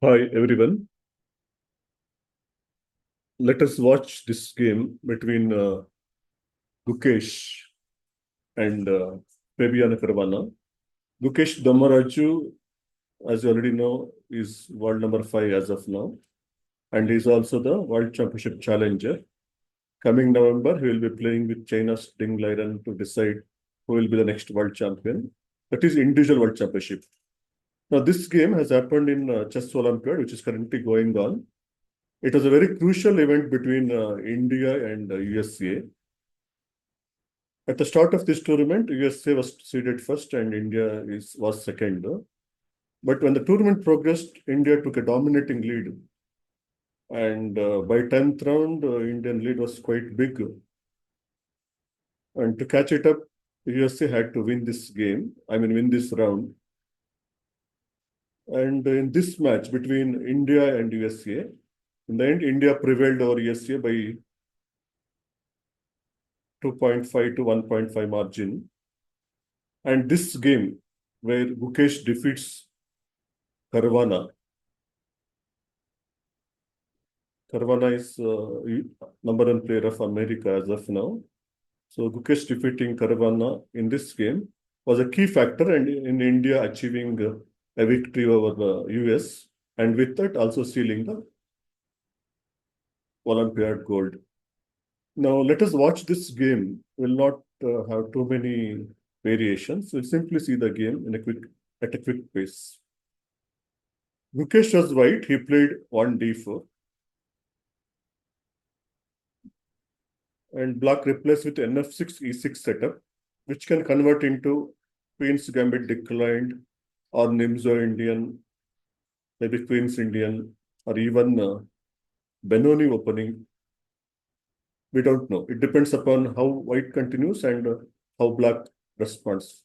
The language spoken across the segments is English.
Hi everyone. Let us watch this game between Gukesh and Caruana. Gukesh Damaraju, as you already know, is world number 5 as of now, and is also the World Championship challenger. Coming November, he will be playing with China's Ding Liren to decide who will be the next world champion. That is individual world championship. Now, this game has happened in Chess Olympiad, which is currently going on. It was a very crucial event between India and USA. At the start of this tournament, USA was seeded first and India was second. But when the tournament progressed, India took a dominating lead. And by 10th round, Indian lead was quite big. And to catch it up, USA had to win this game, win this round. And in this match between India and USA, in the end, India prevailed over USA by 2.5 to 1.5 margin. And this game, where Gukesh defeats Caruana. Caruana is number one player of America as of now. So Gukesh defeating Caruana in this game was a key factor and in India achieving a victory over the US, and with that also sealing the Olympiad gold. Now let us watch this game. We'll not have too many variations. We'll simply see the game at a quick pace. Gukesh was white. He played 1d4. And black replaced with nf6 e6 setup, which can convert into Queen's Gambit declined or Nimzo Indian, maybe Queen's Indian, or even Benoni opening. We don't know. It depends upon how white continues and how black responds.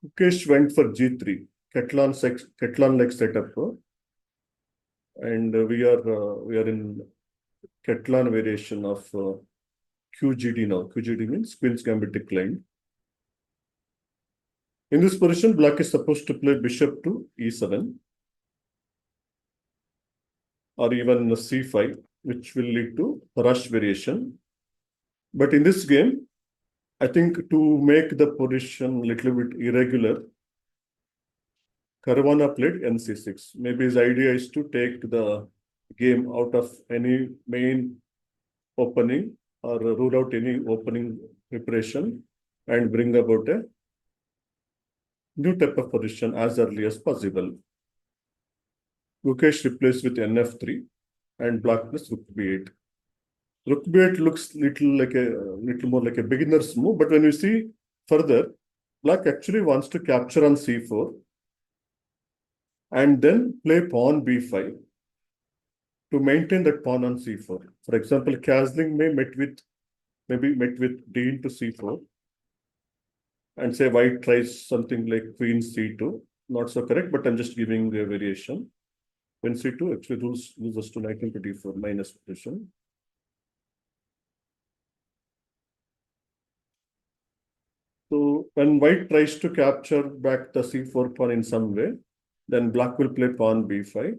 Gukesh went for g3, Ketlan-like setup, and we are in Ketlan variation of QGD now. QGD means Queen's Gambit declined. In this position, black is supposed to play bishop to e7 or even c5, which will lead to rush variation. But in this game, I think to make the position a little bit irregular, Caruana played nc6. Maybe his idea is to take the game out of any main opening or rule out any opening preparation and bring about a new type of position as early as possible. Gukesh replaced with nf3 and black plus rook b8. Rook b8 looks little more like a beginner's move, but when you see further, black actually wants to capture on c4 and then play pawn b5 to maintain that pawn on c4. For example, castling may met with d into c4 and say white tries something like queen c2. Not so correct, but I'm just giving a variation. When c2 actually loses to knight into d4 minus position. So when white tries to capture back the c4 pawn in some way, then black will play pawn b5.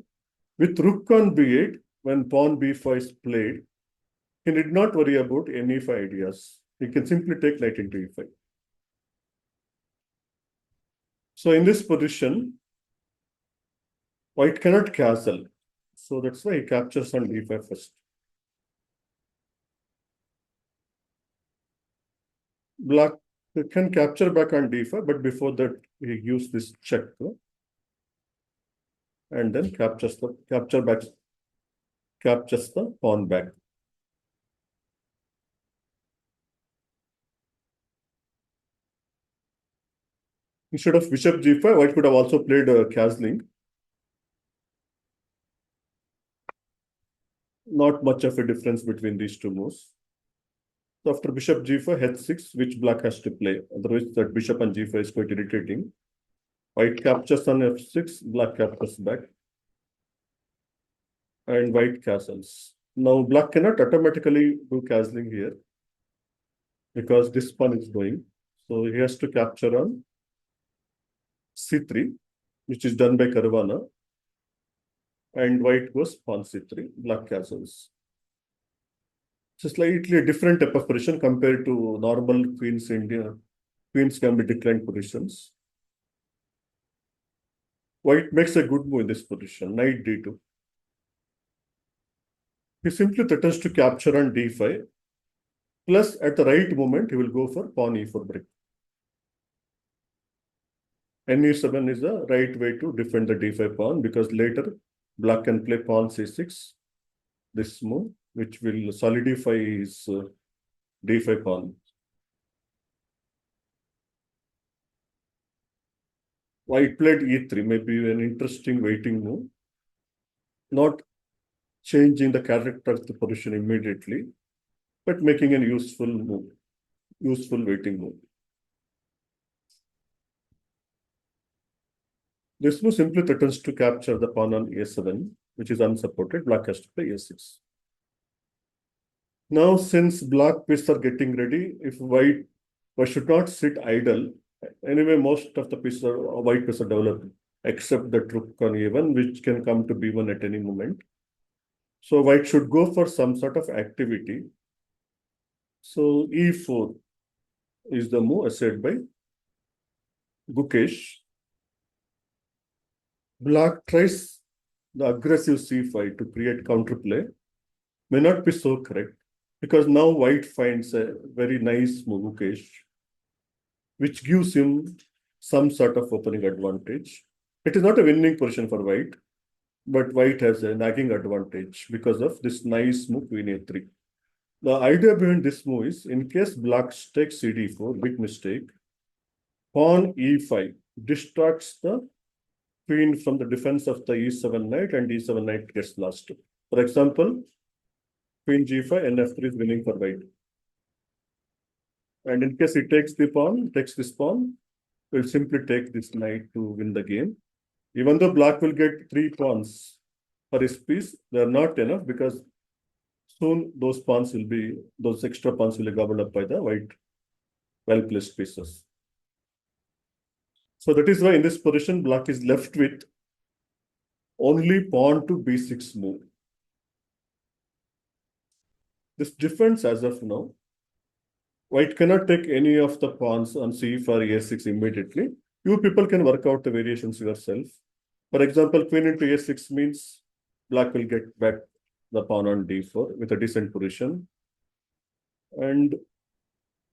With rook on b8, when pawn b5 is played, he need not worry about any of ideas. He can simply take knight into e5. So in this position, white cannot castle. So that's why he captures on d5 first. Black can capture back on d5, but before that, he gives this check. And then captures the pawn back. Instead of bishop g5, white could have also played castling. Not much of a difference between these two moves. So after bishop g5, h6, which black has to play. Otherwise, that bishop on g5 is quite irritating. White captures on f6, black captures back. And white castles. Now, black cannot automatically do castling here because this pawn is going. So he has to capture on c3. which is done by Caruana. And white goes pawn c3, black castles. It's a slightly different type of position compared to normal queens India. Queens can be declined positions. White makes a good move in this position, knight d2. He simply threatens to capture on d5. Plus, at the right moment, he will go for pawn e4 break. Ne7 is the right way to defend the d5 pawn because later black can play pawn c6, this move, which will solidify his d5 pawn. White played e3, maybe an interesting waiting move, not changing the character of the position immediately, but making a useful move, useful waiting move. This move simply threatens to capture the pawn on a7, which is unsupported. Black has to play a6. Now, since black pieces are getting ready, if white should not sit idle. Anyway, most of the pieces are white pieces are developed, except the rook on a1, which can come to b1 at any moment. So white should go for some sort of activity. So e4 is the move said by Gukesh. Black tries the aggressive c5 to create counterplay. May not be so correct because now white finds a very nice move, Gukesh, which gives him some sort of opening advantage. It is not a winning position for white, but white has a nagging advantage because of this nice move queen a3. The idea behind this move is, in case black takes cd4, big mistake, pawn e5 distracts the queen from the defense of the e7 knight, and e7 knight gets lost. For example, queen g5, nf3 is winning for white. And in case he takes the pawn, takes this pawn, we'll simply take this knight to win the game. Even though black will get 3 pawns for his piece, they are not enough because soon those extra pawns will be gobbled up by the white well-placed pieces. So that is why in this position, black is left with only pawn to b6 move. This defense as of now, white cannot take any of the pawns on c for a6 immediately. You people can work out the variations yourself. For example, queen into a6 means black will get back the pawn on d4 with a decent position. And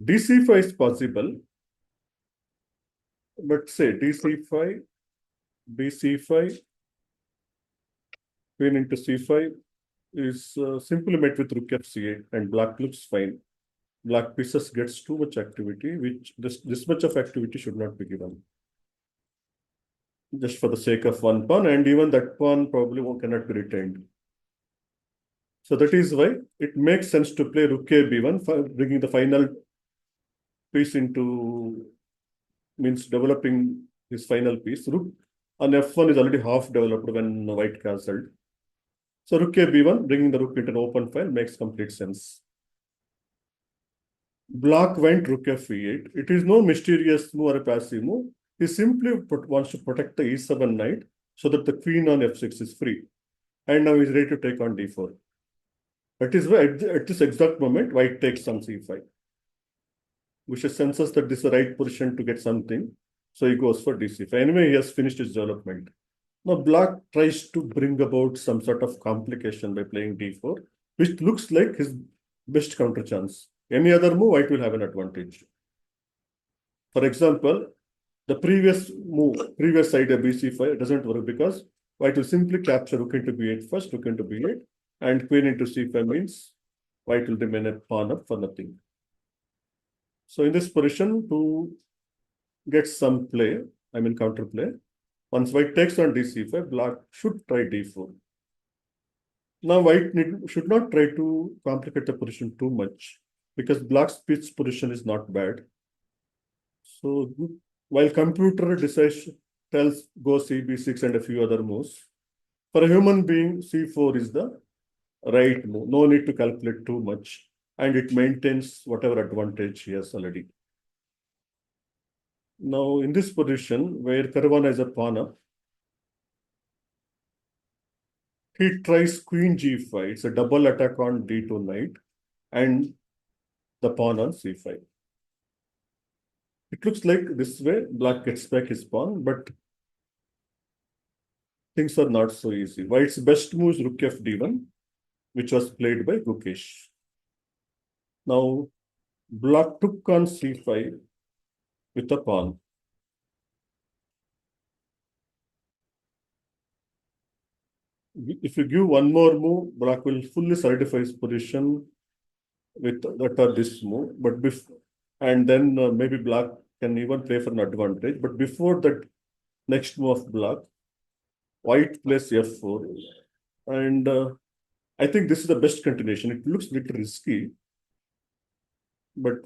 dc5 is possible. But say dc5, bc5, queen into c5 is simply met with rook f8 and black looks fine. Black pieces gets too much activity, which this much of activity should not be given. Just for the sake of one pawn, and even that pawn probably cannot be retained. So that is why it makes sense to play rook a b1, bringing the final piece into, means developing his final piece. Rook on f1 is already half developed when white castled. So rook a b1, bringing the rook into an open file makes complete sense. Black went rook f8. It is no mysterious move or a passive move. He simply wants to protect the e7 knight so that the queen on f6 is free. And now he's ready to take on d4. That is why at this exact moment, white takes on c5, which senses that this is the right position to get something. So he goes for dc5. Anyway, he has finished his development. Now black tries to bring about some sort of complication by playing d4, which looks like his best counter chance. Any other move, white will have an advantage. For example, the previous idea bc5 doesn't work because white will simply capture rook into b8 first, rook into b8, and queen into c5 means white will remain a pawn up for nothing. So in this position, to get some play, I mean counterplay, once white takes on dc5, black should try d4. Now white should not try to complicate the position too much because black's pitch position is not bad. So while computer tells go cb6 and a few other moves, for a human being, c4 is the right move. No need to calculate too much, and it maintains whatever advantage he has already. Now, in this position, where Caruana is a pawn up, He tries queen g5. It's a double attack on d2 knight and the pawn on c5. It looks like this way, black gets back his pawn, but things are not so easy. White's best move is rook f d1, which was played by Gukesh. Now, black took on c5 with a pawn. If you give one more move, black will fully solidify his position with that or this move. But and then maybe black can even play for an advantage. But before that next move of black, white plays f4. And I think this is the best continuation. It looks a little risky, but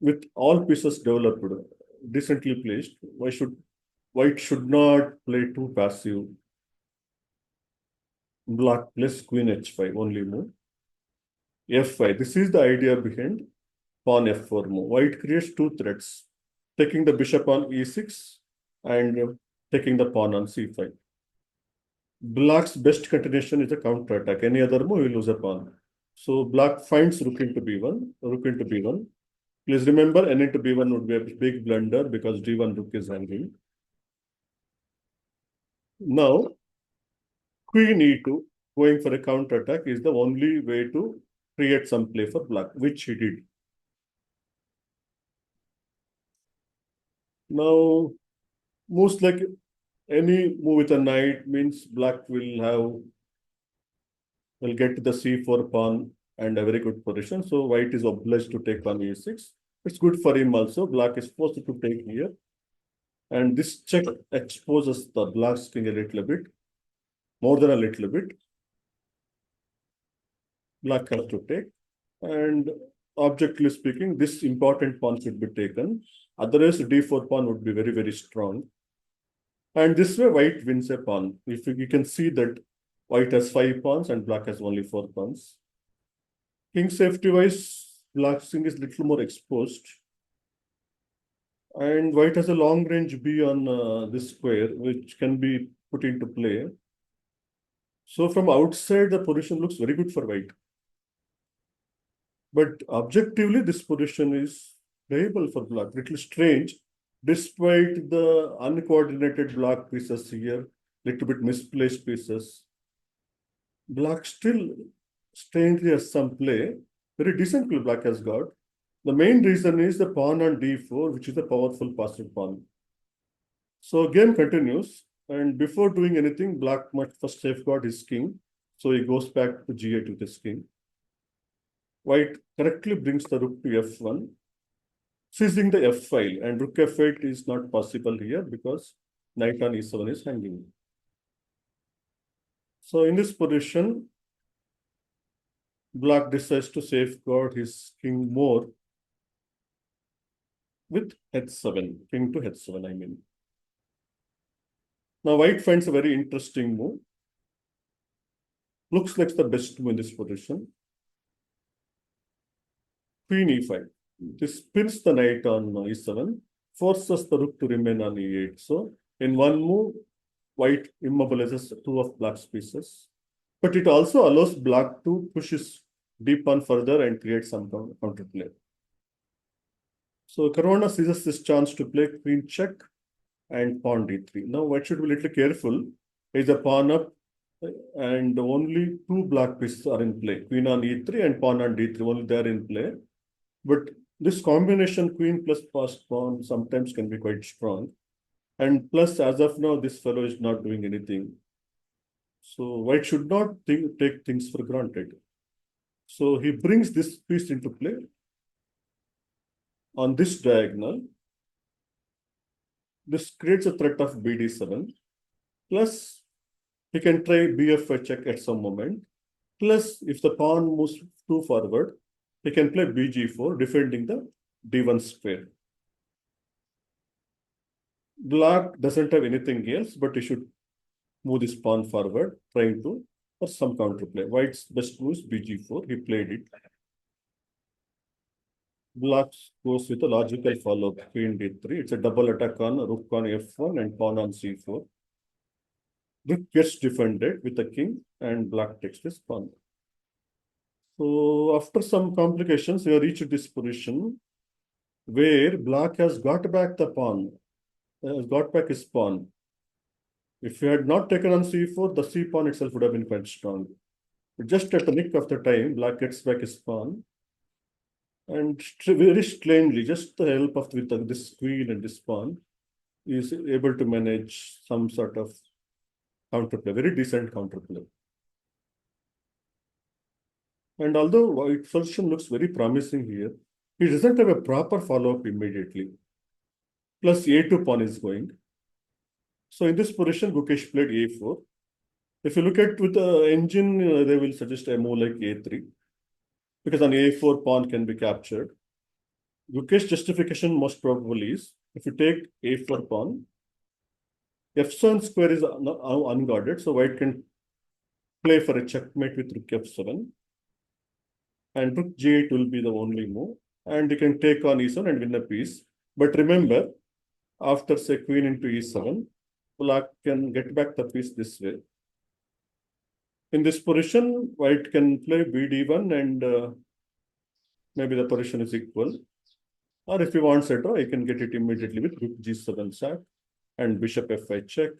with all pieces developed, decently placed, white should not play too passive. Black plays queen h5, only move. f5. This is the idea behind pawn f4 move. White creates two threats, taking the bishop on e6 and taking the pawn on c5. Black's best continuation is a counter attack. Any other move, will lose a pawn. So black finds rook into b1, rook into b1. Please remember, n into b1 would be a big blunder because d1 rook is hanging. Now, queen e2, going for a counter attack, is the only way to create some play for black, which he did. Now, moves like any move with a knight means black will get the c4 pawn and a very good position. So white is obliged to take on e6. It's good for him also. Black is forced to take here. And this check exposes the black's king a little bit, more than a little bit. Black has to take. And objectively speaking, this important pawn should be taken. Otherwise, d4 pawn would be very, very strong. And this way, white wins a pawn. If you can see that white has 5 pawns and black has only 4 pawns. King safety wise, black's king is a little more exposed. And white has a long range B on this square, which can be put into play. So from outside, the position looks very good for white. But objectively, this position is playable for black. Little strange, despite the uncoordinated black pieces here, little bit misplaced pieces. Black still strangely has some play. Very decent play black has got. The main reason is the pawn on d4, which is a powerful passive pawn. So game continues, and before doing anything, black must first safeguard his king. So he goes back to g8 with his king. White correctly brings the rook to f1, seizing the f file, and rook f8 is not possible here because knight on e7 is hanging. So in this position, black decides to safeguard his king more with h7, king to h7, I mean. Now white finds a very interesting move. Looks like the best move in this position. Queen e5. This spins the knight on e7, forces the rook to remain on e8. So in one move, white immobilizes 2 of black's pieces. But it also allows black to push his d pawn further and create some counterplay. So Caruana seizes this chance to play queen check and pawn d3. Now white should be a little careful. Is a pawn up and only 2 black pieces are in play. Queen on e3 and pawn on d3, only they are in play. But this combination queen plus passed pawn sometimes can be quite strong. And plus, as of now, this fellow is not doing anything. So white should not take things for granted. So he brings this piece into play on this diagonal. This creates a threat of bd7. Plus, he can try bf check at some moment. Plus, if the pawn moves too forward, he can play bg4, defending the d1 square. Black doesn't have anything else, but he should move this pawn forward, trying to for some counterplay. White's best move is bg4. He played it. Black goes with a logical follow-up, queen d3. It's a double attack on rook on f1 and pawn on c4. rook gets defended with the king and black takes this pawn. So after some complications, we have reached this position where black has got back the pawn, has got back his pawn. If he had not taken on c4, the c pawn itself would have been quite strong. But just at the nick of the time, black gets back his pawn. And very strangely, just the help of this queen and this pawn, is able to manage some sort of counterplay, very decent counterplay. And although white solution looks very promising here, he doesn't have a proper follow-up immediately. Plus a2 pawn is going. So in this position, Gukesh played a4. If you look at with the engine, they will suggest a move like a3, because on a4 pawn can be captured. Gukesh justification most probably is, if you take a4 pawn, f7 square is unguarded, so white can play for a checkmate with rook f7. And rook g8 will be the only move. And you can take on e7 and win a piece. But remember, after say queen into e7, black can get back the piece this way. In this position, white can play bd1 and maybe the position is equal. Or if he wants a draw, he can get it immediately with rook g7 sack and bishop f5 check,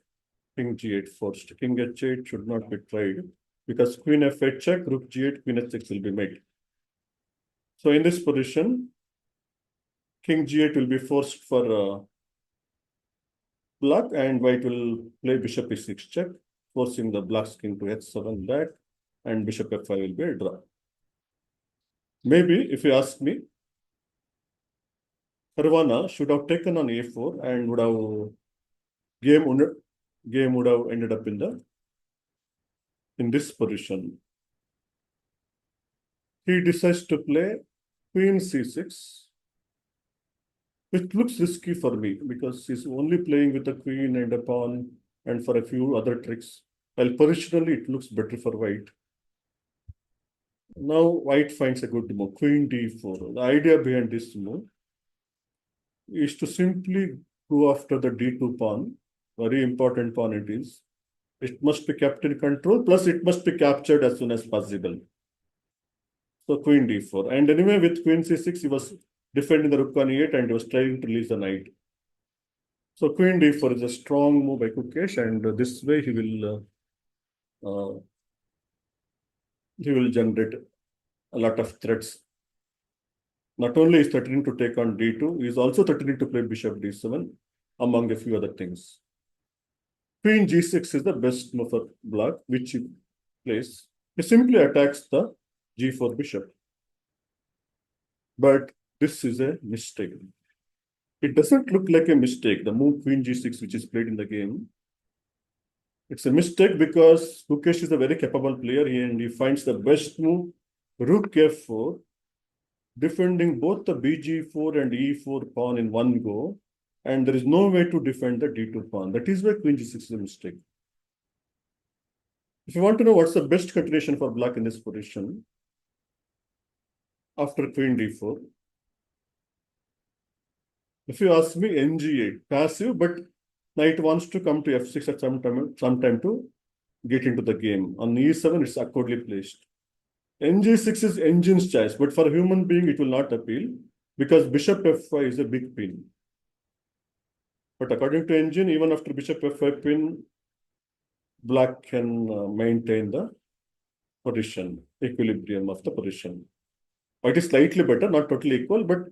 king g8 forced. King h8 should not be tried because queen f8 check, rook g8, queen h6 will be made. So in this position, king g8 will be forced for black, and white will play bishop e6 check, forcing the black's king to h7 back, and bishop f5 will be a draw. Maybe, if you ask me, Caruana should have taken on a4 and would have game would have ended up in this position. He decides to play queen c6, which looks risky for me because he's only playing with a queen and a pawn and for a few other tricks. While positionally it looks better for white. Now white finds a good move, queen d4. The idea behind this move is to simply go after the d2 pawn. Very important pawn it is. It must be kept in control, plus it must be captured as soon as possible. So queen d4. And anyway, with queen c6, he was defending the rook on e8 and he was trying to release the knight. So queen d4 is a strong move by Gukesh, and this way he will generate a lot of threats. Not only is threatening to take on d2, he is also threatening to play bishop d7, among a few other things. Queen g6 is the best move for black, which he plays. He simply attacks the g4 bishop. But this is a mistake. It doesn't look like a mistake, the move queen g6, which is played in the game. It's a mistake because Gukesh is a very capable player and he finds the best move, rook f4, defending both the bg4 and e4 pawn in one go. And there is no way to defend the d2 pawn. That is why queen g6 is a mistake. If you want to know what's the best continuation for black in this position, after queen d4, if you ask me, ng8, passive, but knight wants to come to f6 at some time to get into the game. On e7, it's awkwardly placed. ng6 is engine's choice, but for a human being, it will not appeal because bishop f5 is a big pin. But according to engine, even after bishop f5 pin, black can maintain the position, equilibrium of the position. White is slightly better, not totally equal, but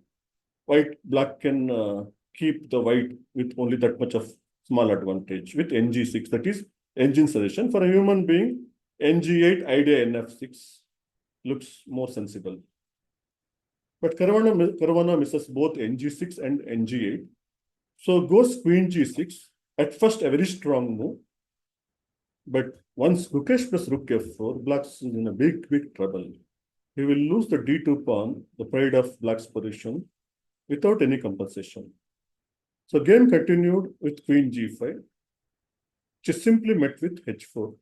black can keep the white with only that much of small advantage with ng6. That is engine suggestion. For a human being, ng8, idea nf6 looks more sensible. But Caruana misses both ng6 and ng8. So goes queen g6. At first, a very strong move. But once Gukesh plus rook f4, black's is in a big trouble. He will lose the d2 pawn, the pride of black's position, without any compensation. So game continued with queen g5, which is simply met with h4.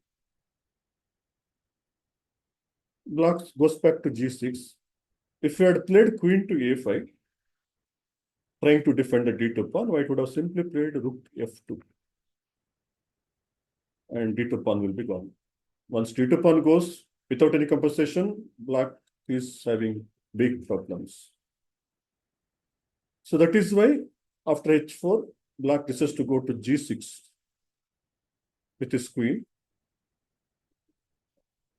Black goes back to g6. If he had played queen to a5, trying to defend the d2 pawn, white would have simply played rook f2. and d2 pawn will be gone. Once d2 pawn goes without any compensation, black is having big problems. So that is why after h4, black decides to go to g6 with his queen.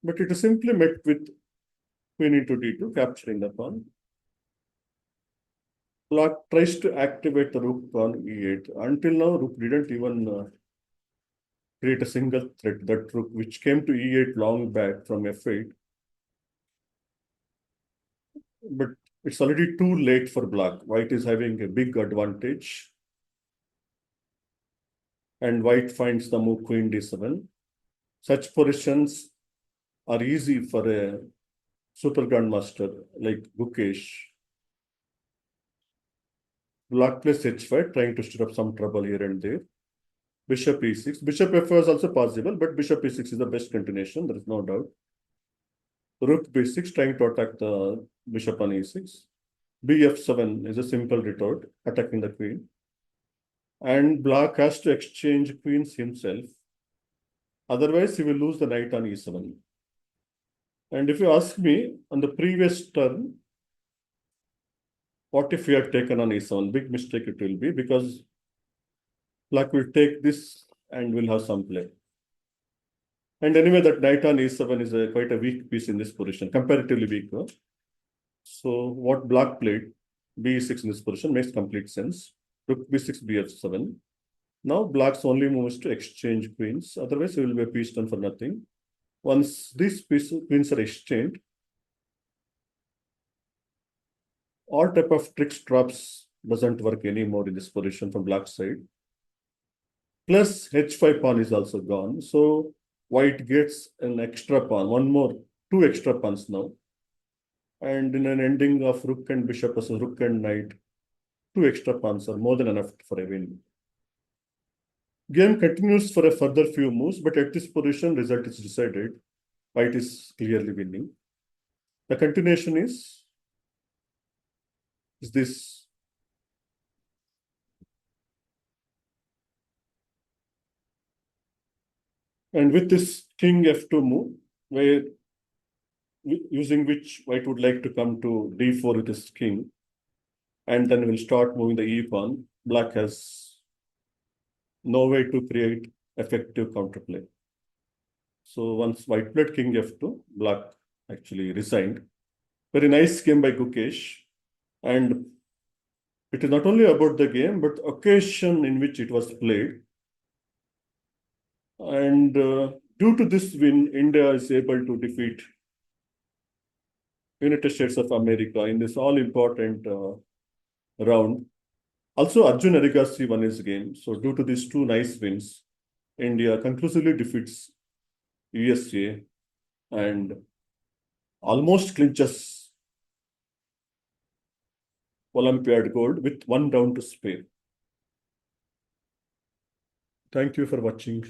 But it is simply met with queen into d2, capturing the pawn. Black tries to activate the rook on e8. Until now, rook didn't even create a single threat. That rook, which came to e8 long back from f8. But it's already too late for black. White is having a big advantage. And white finds the move queen d7. Such positions are easy for a super grandmaster like Gukesh. Black plays h5, trying to stir up some trouble here and there. Bishop e6. Bishop f4 is also possible, but bishop e6 is the best continuation, there is no doubt. Rook b6, trying to attack the bishop on e6. bf7 is a simple retort, attacking the queen. And black has to exchange queens himself. Otherwise, he will lose the knight on e7. And if you ask me, on the previous turn, what if we had taken on e7? Big mistake it will be, because black will take this and will have some play. And anyway, that knight on e7 is quite a weak piece in this position, comparatively weak. Huh? So what black played, b6 in this position, makes complete sense. Rook b6, bf7. Now black's only move is to exchange queens. Otherwise, it will be a piece done for nothing. Once these queens are exchanged, all type of tricks traps doesn't work anymore in this position from black side. Plus h5 pawn is also gone. So white gets an extra pawn, two extra pawns now. And in an ending of rook and bishop versus rook and knight, two extra pawns are more than enough for a win. Game continues for a further few moves, but at this position, result is decided. White is clearly winning. The continuation is this. And with this king f2 move, where using which white would like to come to d4 with his king, and then will start moving the e pawn, black has no way to create effective counterplay. So once white played king f2, black actually resigned. Very nice game by Gukesh. And it is not only about the game, but the occasion in which it was played. And due to this win, India is able to defeat United States of America in this all-important round. Also, Arjun Erigaisi won his game. So due to these two nice wins, India conclusively defeats USA and almost clinches Olympiad gold with one round to spare. Thank you for watching.